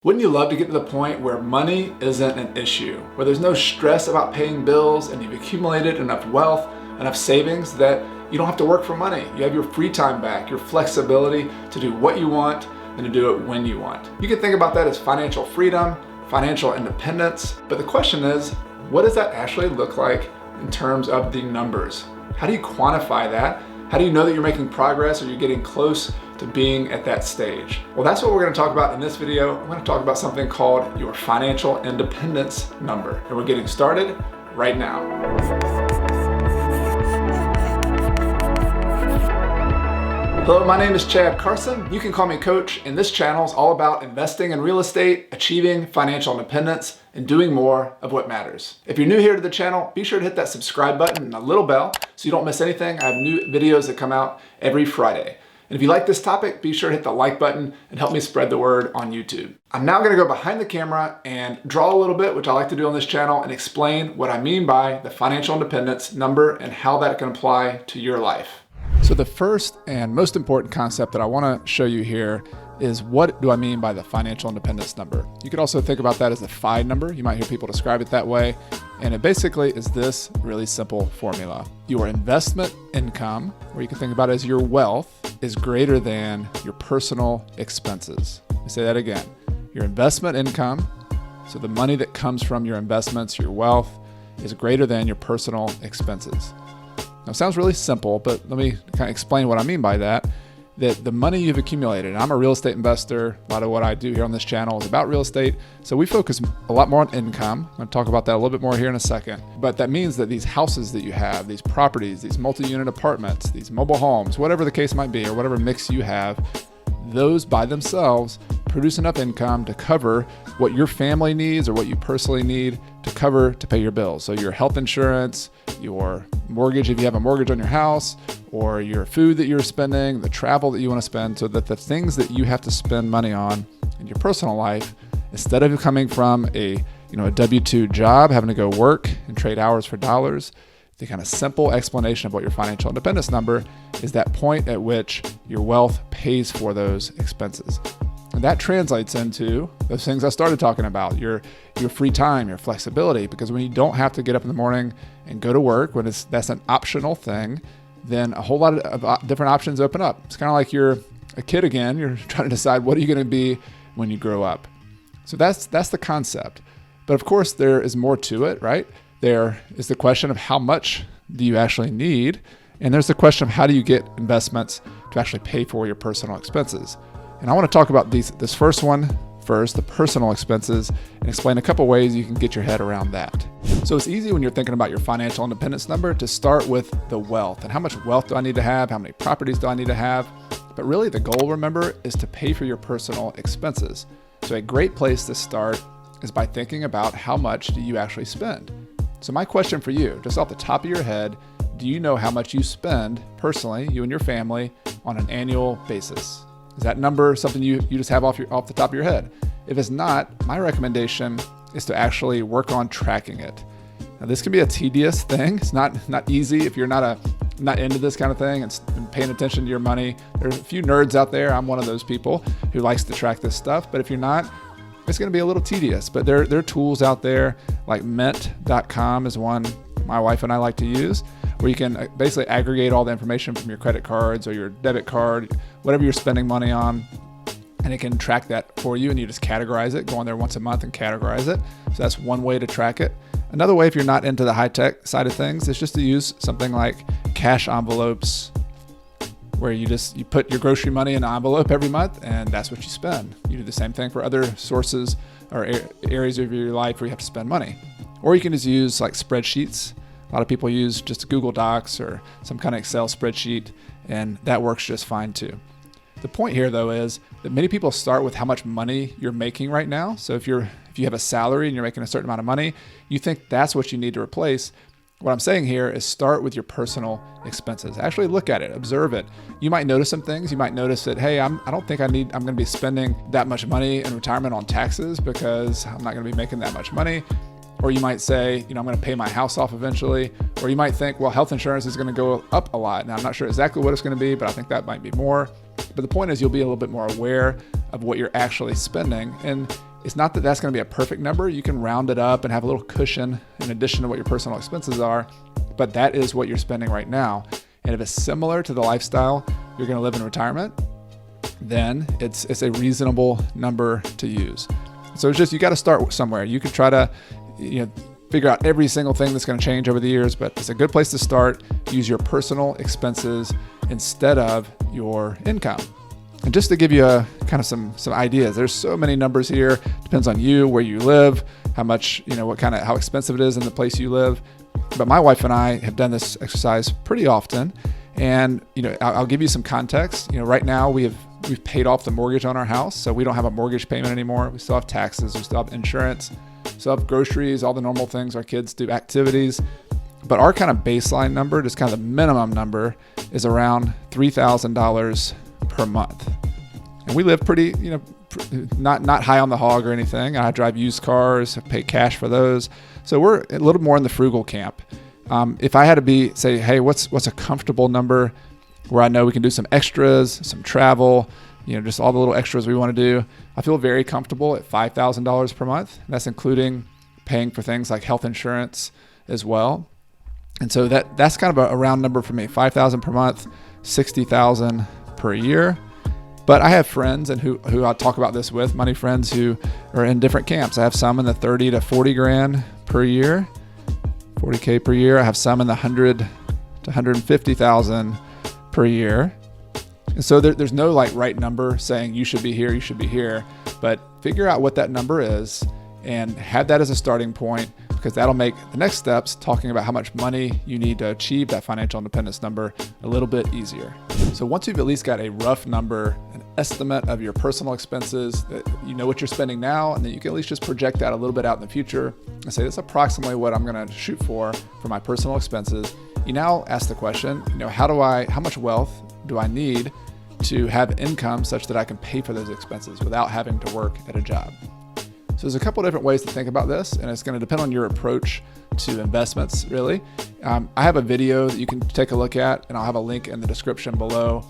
Wouldn't you love to get to the point where money isn't an issue, where there's no stress about paying bills and you've accumulated enough wealth, enough savings that you don't have to work for money? You have your free time back, your flexibility to do what you want and to do it when you want. You can think about that as financial freedom, financial independence, but the question is, what does that actually look like in terms of the numbers? How do you quantify that? How do you know that you're making progress or you're getting close to being at that stage? Well, that's what we're going to talk about in this video. I'm going to talk about something called your financial independence number. And we're getting started right now. Hello, my name is Chad Carson. You can call me Coach, and this channel is all about investing in real estate, achieving financial independence, and doing more of what matters. If you're new here to the channel, be sure to hit that subscribe button and a little bell so you don't miss anything. I have new videos that come out every Friday. And if you like this topic, be sure to hit the like button and help me spread the word on YouTube. I'm now gonna go behind the camera and draw a little bit, which I like to do on this channel, and explain what I mean by the financial independence number and how that can apply to your life. So the first and most important concept that I wanna show you here is, what do I mean by the financial independence number? You could also think about that as the FI number. You might hear people describe it that way. And it basically is this really simple formula. Your investment income, or you can think about it as your wealth, is greater than your personal expenses. Let me say that again. Your investment income, so the money that comes from your investments, your wealth, is greater than your personal expenses. Now, it sounds really simple, but let me kind of explain what I mean by that. That the money you've accumulated, and I'm a real estate investor, a lot of what I do here on this channel is about real estate, so we focus a lot more on income. I'm going to talk about that a little bit more here in a second. But that means that these houses that you have, these properties, these multi-unit apartments, these mobile homes, whatever the case might be, or whatever mix you have, those by themselves produce enough income to cover what your family needs or what you personally need to pay your bills. So your health insurance, your mortgage, if you have a mortgage on your house, or your food that you're spending, the travel that you want to spend, so that the things that you have to spend money on in your personal life, instead of coming from a W-2 job, having to go work and trade hours for dollars, the kind of simple explanation of what your financial independence number is that point at which your wealth pays for those expenses. And that translates into those things I started talking about, your free time, your flexibility, because when you don't have to get up in the morning and go to work, when that's an optional thing, then a whole lot of different options open up. It's kind of like you're a kid again. You're trying to decide, what are you going to be when you grow up? So that's the concept. But of course, there is more to it, right? There is the question of how much do you actually need? And there's the question of how do you get investments to actually pay for your personal expenses? And I want to talk about this first one first, the personal expenses, and explain a couple ways you can get your head around that. So it's easy when you're thinking about your financial independence number to start with the wealth. And how much wealth do I need to have? How many properties do I need to have? But really the goal, remember, is to pay for your personal expenses. So a great place to start is by thinking about how much do you actually spend? So my question for you, just off the top of your head, do you know how much you spend personally, you and your family, on an annual basis? Is that number something you just have off the top of your head? If it's not, my recommendation is to actually work on tracking it. Now, this can be a tedious thing. It's not easy if you're not into this kind of thing and paying attention to your money. There's a few nerds out there. I'm one of those people who likes to track this stuff. But if you're not, it's going to be a little tedious. But there are tools out there, like mint.com is one my wife and I like to use, where you can basically aggregate all the information from your credit cards or your debit card, whatever you're spending money on, and it can track that for you, and you just categorize it, go on there once a month and categorize it. So that's one way to track it. Another way, if you're not into the high-tech side of things, is just to use something like cash envelopes, where you put your grocery money in an envelope every month, and that's what you spend. You do the same thing for other sources or areas of your life where you have to spend money. Or you can just use like spreadsheets. A lot of people use just Google Docs or some kind of Excel spreadsheet, and that works just fine too. The point here, though, is that many people start with how much money you're making right now. So if you have a salary and you're making a certain amount of money, you think that's what you need to replace. What I'm saying here is start with your personal expenses. Actually look at it, observe it. You might notice some things. You might notice that, hey, I don't think I'm going to be spending that much money in retirement on taxes because I'm not going to be making that much money. Or you might say, I'm going to pay my house off eventually. Or you might think, well, health insurance is going to go up a lot. Now, I'm not sure exactly what it's going to be, but I think that might be more. But the point is, you'll be a little bit more aware of what you're actually spending. And It's not that that's going to be a perfect number. You can round it up and have a little cushion in addition to what your personal expenses are, but that is what you're spending right now. And if it's similar to the lifestyle you're going to live in retirement, then it's a reasonable number to use. So it's just, you got to start somewhere. You could try to, figure out every single thing that's going to change over the years, but it's a good place to start. Use your personal expenses instead of your income. And just to give you a kind of some ideas, there's so many numbers here. Depends on you, where you live, how much, how expensive it is in the place you live. But my wife and I have done this exercise pretty often. And, I'll give you some context. Right now we've paid off the mortgage on our house. So we don't have a mortgage payment anymore. We still have taxes. We still have insurance. We still have groceries, all the normal things our kids do, activities. But our kind of baseline number, just kind of the minimum number, is around $3,000 per month. And we live pretty, not high on the hog or anything. I drive used cars, I pay cash for those. So we're a little more in the frugal camp. If I had to say, hey, what's a comfortable number where I know we can do some extras, some travel, just all the little extras we want to do, I feel very comfortable at $5,000 per month. And that's including paying for things like health insurance as well. And so that's kind of a round number for me, $5,000 per month, $60,000 per year. But I have friends and who I talk about this with, money friends who are in different camps. I have some in the 30 to 40 grand per year, 40K per year. I have some in the 100 to 150,000 per year. And so there's no right number saying you should be here, but figure out what that number is and have that as a starting point, because that'll make the next steps, talking about how much money you need to achieve that financial independence number, a little bit easier. So once you've at least got a rough number, an estimate of your personal expenses, that you know what you're spending now, and then you can at least just project that a little bit out in the future and say, that's approximately what I'm going to shoot for my personal expenses. You now ask the question, how much wealth do I need to have income such that I can pay for those expenses without having to work at a job? So there's a couple of different ways to think about this, and it's going to depend on your approach to investments, really. I have a video that you can take a look at, and I'll have a link in the description below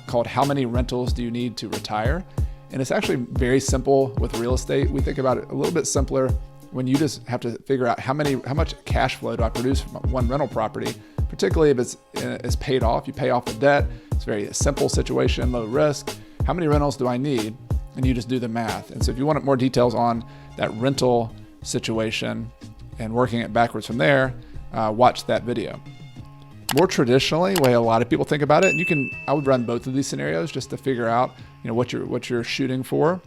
called How Many Rentals Do You Need to Retire? And it's actually very simple with real estate. We think about it a little bit simpler when you just have to figure out how much cash flow do I produce from one rental property, particularly if it's paid off. You pay off the debt. It's a very simple situation, low risk. How many rentals do I need? And you just do the math. And so if you want more details on that rental situation and working it backwards from there, watch that video. More traditionally, the way a lot of people think about it, and I would run both of these scenarios just to figure out what you're shooting for.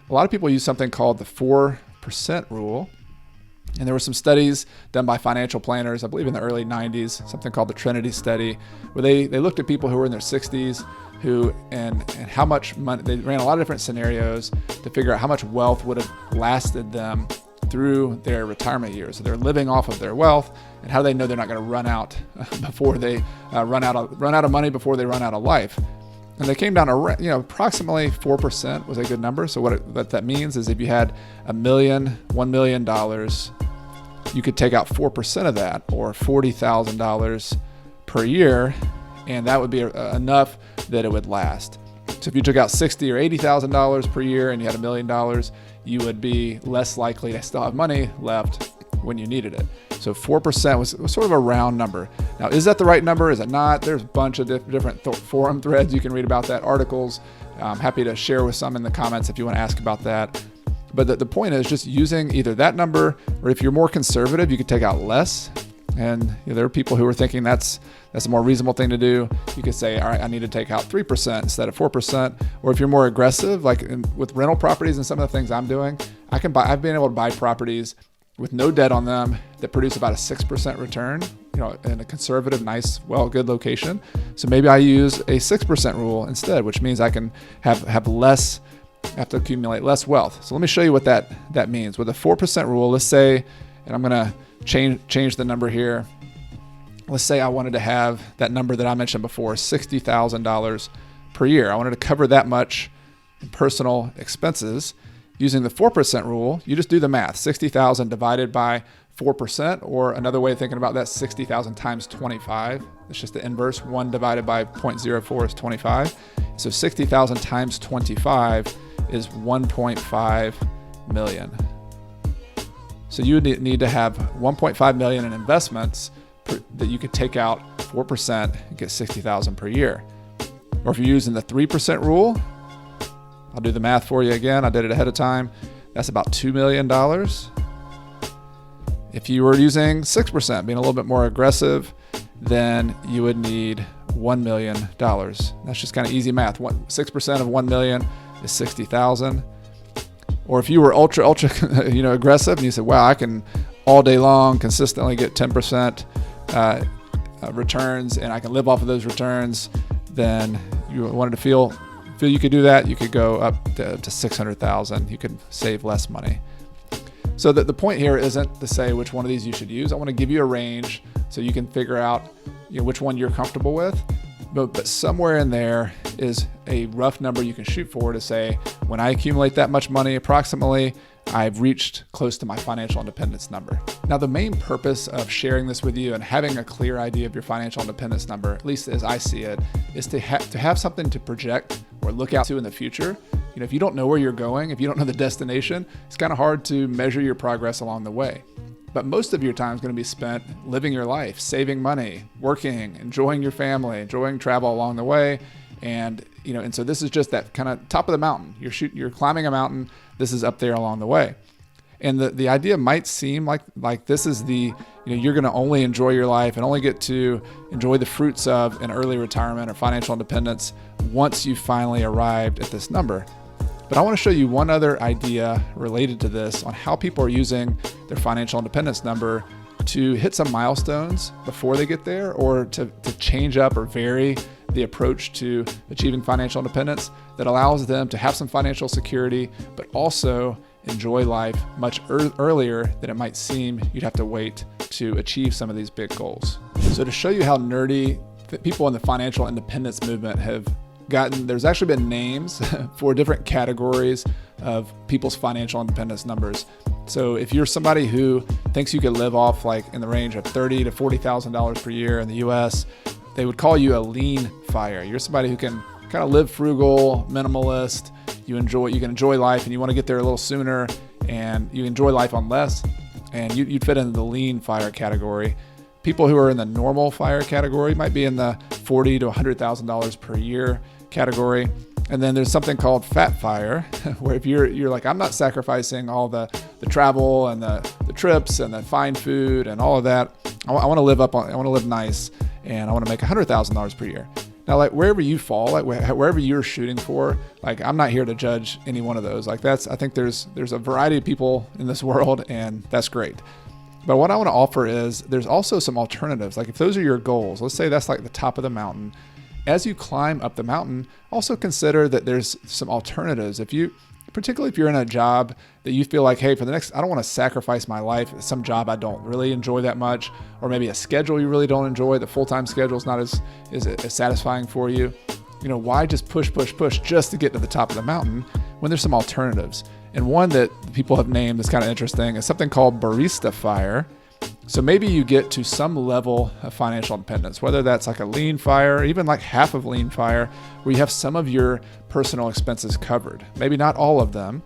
A lot of people use something called the 4% rule. And there were some studies done by financial planners, I believe in the early 90s, something called the Trinity study, where they looked at people who were in their 60s and how much money. They ran a lot of different scenarios to figure out how much wealth would have lasted them through their retirement years. So they're living off of their wealth, and how do they know they're not going to run out before they run out of money before they run out of life? And they came down to, approximately 4% was a good number. So what that means is if you had $1 million, you could take out 4% of that, or $40,000 per year, and that would be enough that it would last. So if you took out $60,000 or $80,000 per year and you had $1 million, you would be less likely to still have money left when you needed it. So 4% was sort of a round number. Now, is that the right number? Is it not? There's a bunch of different forum threads you can read about that, articles. I'm happy to share with some in the comments if you want to ask about that. But the point is just using either that number, or if you're more conservative, you could take out less. And there are people who are thinking that's a more reasonable thing to do. You could say, all right, I need to take out 3% instead of 4%. Or if you're more aggressive, like with rental properties and some of the things I'm doing, I've been able to buy properties with no debt on them that produce about a 6% return, in a conservative, nice, good location. So maybe I use a 6% rule instead, which means I can have to accumulate less wealth. So let me show you what that means. With a 4% rule, let's say, and I'm going to change the number here. Let's say I wanted to have that number that I mentioned before, $60,000 per year. I wanted to cover that much in personal expenses. Using the 4% rule, you just do the math. 60,000 divided by 4%, or another way of thinking about that, 60,000 times 25. It's just the inverse. 1 divided by 0.04 is 25. So 60,000 times 25 is $1.5 million. So you would need to have 1.5 million in investments that you could take out 4% and get 60,000 per year. Or if you're using the 3% rule, I'll do the math for you again. I did it ahead of time. That's about $2 million. If you were using 6%, being a little bit more aggressive, then you would need $1 million. That's just kind of easy math. 6% of 1 million is 60,000. Or if you were ultra aggressive and you said, wow, I can all day long consistently get 10% returns and I can live off of those returns, then you wanted to feel you could do that, you could go up to 600,000. You could save less money. So the point here isn't to say which one of these you should use. I want to give you a range so you can figure out which one you're comfortable with. But somewhere in there is a rough number you can shoot for to say, when I accumulate that much money approximately, I've reached close to my financial independence number. Now, the main purpose of sharing this with you and having a clear idea of your financial independence number, at least as I see it, is to have something to project or look out to in the future. If you don't know where you're going, if you don't know the destination, it's kind of hard to measure your progress along the way. But most of your time is going to be spent living your life, saving money, working, enjoying your family, enjoying travel along the way. And so this is just that kind of top of the mountain. You're climbing a mountain. This is up there along the way. And the idea might seem like this is you're going to only enjoy your life and only get to enjoy the fruits of an early retirement or financial independence once you finally arrived at this number. But I want to show you one other idea related to this on how people are using their financial independence number to hit some milestones before they get there, or to change up or vary the approach to achieving financial independence that allows them to have some financial security, but also enjoy life much earlier than it might seem you'd have to wait to achieve some of these big goals. So to show you how nerdy people in the financial independence movement have gotten, there's actually been names for different categories of people's financial independence numbers. So if you're somebody who thinks you could live off in the range of $30,000 to $40,000 per year in the US, they would call you a lean fire. You're somebody who can kind of live frugal, minimalist. You can enjoy life, and you want to get there a little sooner, and you enjoy life on less, and you'd fit into the lean fire category. People who are in the normal fire category might be in the $40,000 to $100,000 per year category. And then there's something called fat fire, where if you're like, I'm not sacrificing all the travel and the trips and the fine food and all of that. I want to live nice, and I want to make $100,000 per year. Now, wherever you fall, wherever you're shooting for, I'm not here to judge any one of those. I think there's a variety of people in this world, and that's great. But what I want to offer is there's also some alternatives. If those are your goals, let's say that's the top of the mountain. As you climb up the mountain, also consider that there's some alternatives. Particularly if you're in a job that you feel like, hey, I don't want to sacrifice my life at some job I don't really enjoy that much, or maybe a schedule you really don't enjoy, the full-time schedule is not as satisfying for you. Why just push just to get to the top of the mountain when there's some alternatives? And one that people have named that's kind of interesting is something called barista fire. So maybe you get to some level of financial independence, whether that's a lean fire, even half of lean fire, where you have some of your personal expenses covered. Maybe not all of them,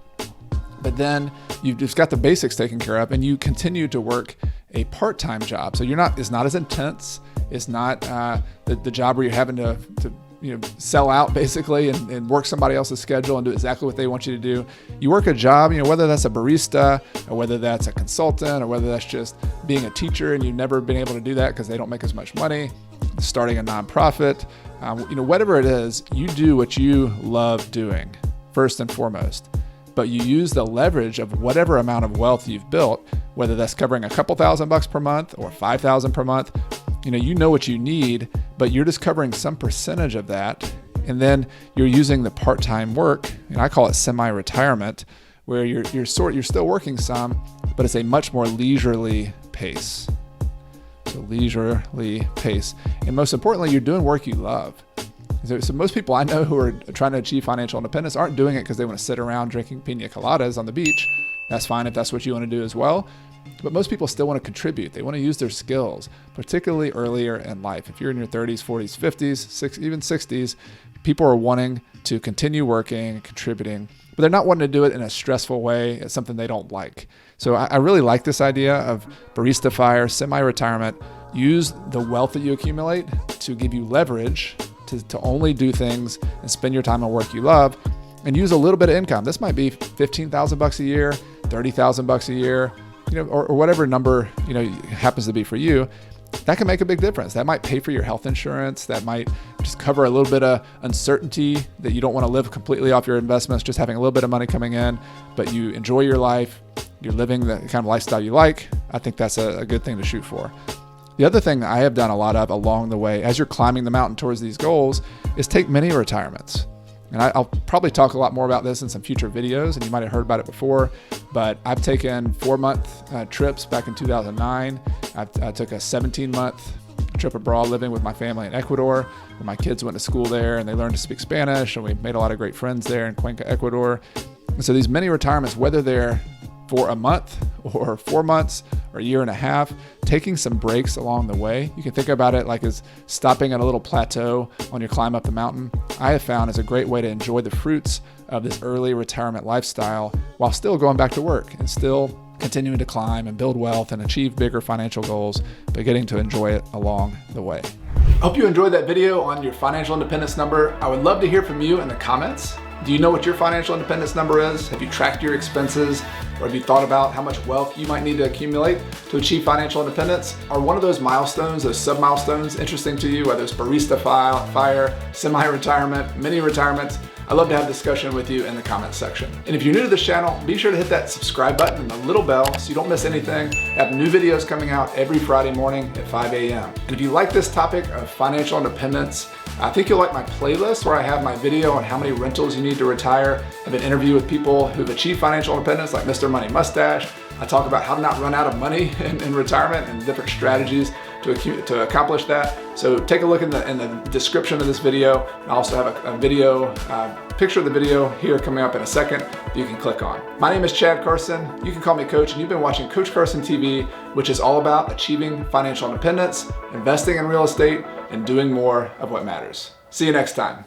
but then you've just got the basics taken care of, and you continue to work a part-time job. So it's not as intense. It's not the job where you're having to sell out basically and work somebody else's schedule and do exactly what they want you to do. You work a job, whether that's a barista or whether that's a consultant or whether that's just being a teacher and you've never been able to do that because they don't make as much money, starting a nonprofit, whatever it is, you do what you love doing first and foremost. But you use the leverage of whatever amount of wealth you've built, whether that's covering a couple $1,000 per month or $5,000 per month. You know what you need, but you're just covering some percentage of that. And then you're using the part-time work, and I call it semi-retirement, where you're still working some, but it's a much more leisurely pace. So leisurely pace. And most importantly, you're doing work you love. So most people I know who are trying to achieve financial independence aren't doing it because they want to sit around drinking pina coladas on the beach. That's fine if that's what you want to do as well. But most people still want to contribute. They want to use their skills, particularly earlier in life. If you're in your 30s, 40s, 50s, even 60s, people are wanting to continue working and contributing but they're not wanting to do it in a stressful way. It's something they don't like. So I really like this idea of barista fire, semi-retirement. Use the wealth that you accumulate to give you leverage to only do things and spend your time on work you love, and use a little bit of income. This might be $15,000 a year, $30,000 a year, or whatever number, happens to be for you. That can make a big difference. That might pay for your health insurance. That might just cover a little bit of uncertainty that you don't want to live completely off your investments, just having a little bit of money coming in, but you enjoy your life. You're living the kind of lifestyle you like. I think that's a good thing to shoot for. The other thing that I have done a lot of along the way, as you're climbing the mountain towards these goals, is take mini retirements. And I'll probably talk a lot more about this in some future videos, and you might have heard about it before, but I've taken 4-month trips back in 2009. I took a 17-month trip abroad living with my family in Ecuador, where my kids went to school there and they learned to speak Spanish, and we made a lot of great friends there in Cuenca, Ecuador. And so these mini retirements, whether they're for a month or 4 months or a year and a half, taking some breaks along the way. You can think about it like as stopping at a little plateau on your climb up the mountain. I have found is a great way to enjoy the fruits of this early retirement lifestyle while still going back to work and still continuing to climb and build wealth and achieve bigger financial goals, but getting to enjoy it along the way. Hope you enjoyed that video on your financial independence number. I would love to hear from you in the comments. Do you know what your financial independence number is? Have you tracked your expenses? Or have you thought about how much wealth you might need to accumulate to achieve financial independence? Are one of those milestones, those sub-milestones, interesting to you, whether it's barista fire, semi-retirement, mini retirements? I'd love to have a discussion with you in the comments section. And if you're new to this channel, be sure to hit that subscribe button and the little bell so you don't miss anything. I have new videos coming out every Friday morning at 5 a.m. And if you like this topic of financial independence, I think you'll like my playlist where I have my video on how many rentals you need to retire. I have an interview with people who've achieved financial independence like Mr. Money Mustache. I talk about how to not run out of money in retirement and different strategies to accomplish that. So take a look in the description of this video. I also have a video, picture of the video here coming up in a second that you can click on. My name is Chad Carson. You can call me Coach, and you've been watching Coach Carson TV, which is all about achieving financial independence, investing in real estate, and doing more of what matters. See you next time.